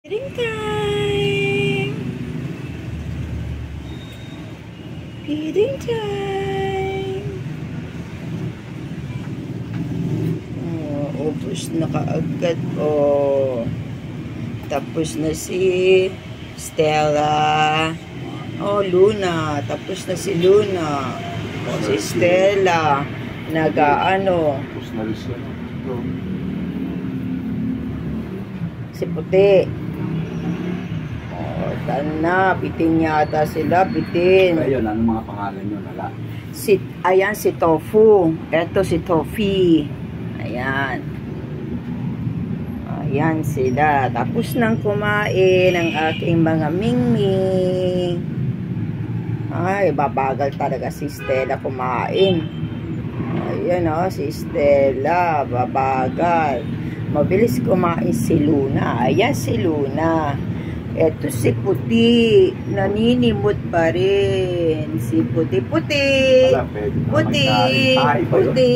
Feeding time! Feeding time! Oh, ubos na kaagad. Oh. Tapos na si Stella. Oh, Luna. Tapos na si Luna. Si Stella. Nagaano. Tapos na rin siya. Si Puti. Oh, na. Bitin yata sila. Bitin. Ayun, ano mga pangalan nyo? Nala? Ayan si Tofu. Eto si Tofi. Ayan. Ayan sila. Tapos nang kumain ang aking mga mingming. Ay, babagal talaga si Stella kumain. Ayan o, si Stella. Babagal. Mabilis kumain si Luna. Ayan si Luna. Eto si Puti. Naninimot pa rin. Si Puti. Puti. Wala, pwede na Puti. magkain. Ay, Puti.